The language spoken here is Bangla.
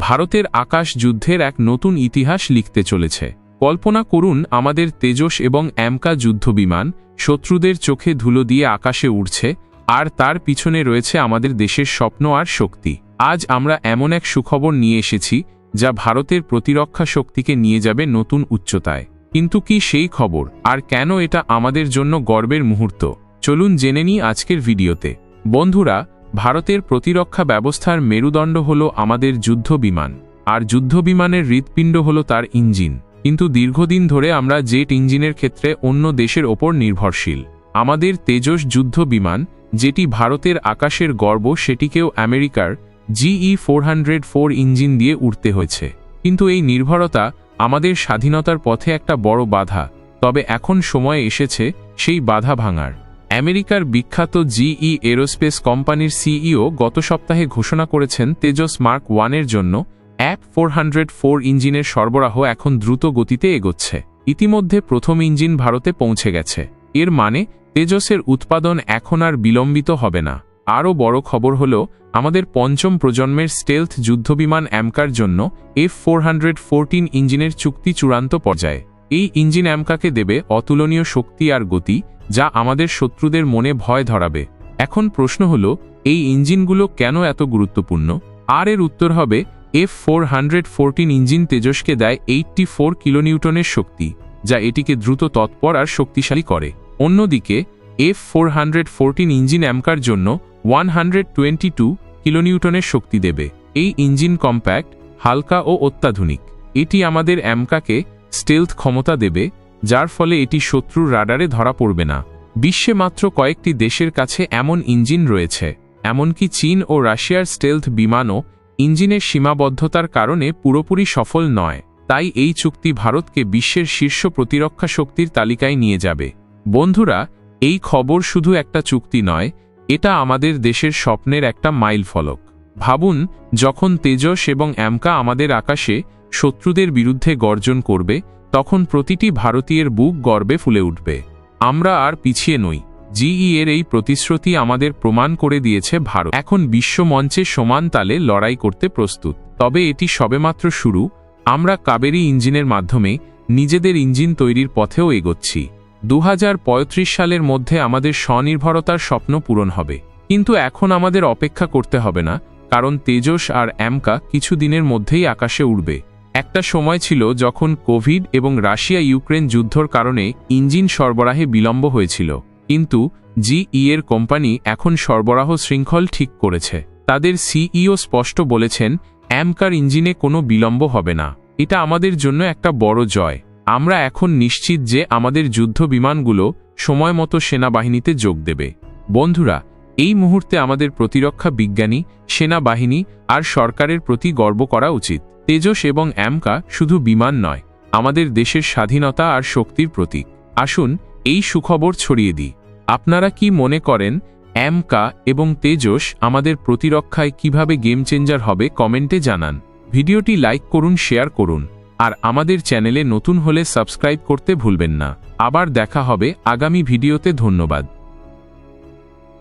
ভারতের আকাশ যুদ্ধের এক নতুন ইতিহাস লিখতে চলেছে। কল্পনা করুন, আমাদের তেজস এবং অ্যামকা যুদ্ধবিমান শত্রুদের চোখে ধুলো দিয়ে আকাশে উড়ছে, আর তার পিছনে রয়েছে আমাদের দেশের স্বপ্ন আর শক্তি। আজ আমরা এমন এক সুখবর নিয়ে এসেছি যা ভারতের প্রতিরক্ষা শক্তিকে নিয়ে যাবে নতুন উচ্চতায়। কিন্তু কি সেই খবর, আর কেন এটা আমাদের জন্য গর্বের মুহূর্ত? চলুন জেনে নিই আজকের ভিডিওতে। বন্ধুরা, ভারতের প্রতিরক্ষা ব্যবস্থার মেরুদণ্ড হল আমাদের যুদ্ধবিমান, আর যুদ্ধবিমানের হৃৎপিণ্ড হল তার ইঞ্জিন। কিন্তু দীর্ঘদিন ধরে আমরা জেট ইঞ্জিনের ক্ষেত্রে অন্য দেশের ওপর নির্ভরশীল। আমাদের তেজস যুদ্ধবিমান, যেটি ভারতের আকাশের গর্ব, সেটিকেও আমেরিকার GE-404 ইঞ্জিন দিয়ে উড়তে হয়েছে। কিন্তু এই নির্ভরতা আমাদের স্বাধীনতার পথে একটা বড় বাধা। তবে এখন সময় এসেছে সেই বাধা ভাঙার। আমেরিকার বিখ্যাত GE এরোস্পেস কোম্পানির CEO গত সপ্তাহে ঘোষণা করেছেন তেজস মার্ক 1-এর জন্য AP-404 ইঞ্জিনের সরবরাহ এখন দ্রুত গতিতে এগোচ্ছে। ইতিমধ্যে প্রথম ইঞ্জিন ভারতে পৌঁছে গেছে। এর মানে তেজসের উৎপাদন এখন আর বিলম্বিত হবে না। আরও বড় খবর হল, আমাদের পঞ্চম প্রজন্মের স্টেলথ যুদ্ধবিমান অ্যামকার জন্য F-414 ইঞ্জিনের চুক্তি চূড়ান্ত পর্যায়ে। এই ইঞ্জিন অ্যামকাকে দেবে অতুলনীয় শক্তি আর গতি, যা আমাদের শত্রুদের মনে ভয় ধরাবে। এখন প্রশ্ন হল, এই ইঞ্জিনগুলো কেন এত গুরুত্বপূর্ণ? আর এর উত্তর হবে, F-414 ইঞ্জিন তেজসকে দেয় 84 কিলোনিউটনের শক্তি, যা এটিকে দ্রুত, তৎপর আর শক্তিশালী করে। অন্যদিকে F-414 ইঞ্জিন অ্যামকার জন্য 122 কিলোনিউটনের শক্তি দেবে। এই ইঞ্জিন কম্প্যাক্ট, হালকা ও অত্যাধুনিক। এটি আমাদের অ্যামকাকে স্টেলথ ক্ষমতা দেবে, যার ফলে এটি শত্রুর রাডারে ধরা পড়বে না। বিশ্বে মাত্র কয়েকটি দেশের কাছে এমন ইঞ্জিন রয়েছে। এমনকি চীন ও রাশিয়ার স্টেলথ বিমানও ইঞ্জিনের সীমাবদ্ধতার কারণে পুরোপুরি সফল নয়। তাই এই চুক্তি ভারতকে বিশ্বের শীর্ষ প্রতিরক্ষা শক্তির তালিকায় নিয়ে যাবে। বন্ধুরা, এই খবর শুধু একটা চুক্তি নয়, এটা আমাদের দেশের স্বপ্নের একটা মাইলফলক। ভাবুন, যখন তেজস এবং অ্যামকা আমাদের আকাশে শত্রুদের বিরুদ্ধে গর্জন করবে, তখন প্রতিটি ভারতীয়ের বুক গর্বে ফুলে উঠবে। আমরা আর পিছিয়ে নই। GE এর এই প্রতিশ্রুতি আমাদের প্রমাণ করে দিয়েছে ভারত এখন বিশ্বমঞ্চে সমান তালে লড়াই করতে প্রস্তুত। তবে এটি সবেমাত্র শুরু। আমরা কাবেরী ইঞ্জিনের মাধ্যমে নিজেদের ইঞ্জিন তৈরির পথেও এগোচ্ছি। 2035 সালের মধ্যে আমাদের স্বনির্ভরতার স্বপ্ন পূরণ হবে। কিন্তু এখন আমাদের অপেক্ষা করতে হবে না, কারণ তেজস আর অ্যামকা কিছু দিনের মধ্যেই আকাশে উড়বে। একটা সময় ছিল যখন কোভিড এবং রাশিয়া ইউক্রেন যুদ্ধর কারণে ইঞ্জিন সরবরাহে বিলম্ব হয়েছিল। কিন্তু GE এর কোম্পানি এখন সরবরাহ শৃঙ্খল ঠিক করেছে। তাদের CEO স্পষ্ট বলেছেন, অ্যামকার ইঞ্জিনে কোনো বিলম্ব হবে না। এটা আমাদের জন্য একটা বড় জয়। আমরা এখন নিশ্চিত যে আমাদের যুদ্ধ বিমানগুলো সময় মতো সেনাবাহিনীতে যোগ দেবে। বন্ধুরা, এই মুহূর্তে আমাদের প্রতিরক্ষা বিজ্ঞানী, সেনাবাহিনী আর সরকারের প্রতি গর্ব করা উচিত। তেজস এবং অ্যামকা শুধু বিমান নয়, আমাদের দেশের স্বাধীনতা আর শক্তির প্রতীক। আসুন এই সুখবর ছড়িয়ে দিই। আপনারা কি মনে করেন, অ্যামকা এবং তেজস আমাদের প্রতিরক্ষায় কিভাবে গেম চেঞ্জার হবে? কমেন্টে জানান। ভিডিওটি লাইক করুন, শেয়ার করুন, আর আমাদের চ্যানেলে নতুন হলে সাবস্ক্রাইব করতে ভুলবেন না। আবার দেখা হবে আগামী ভিডিওতে। ধন্যবাদ।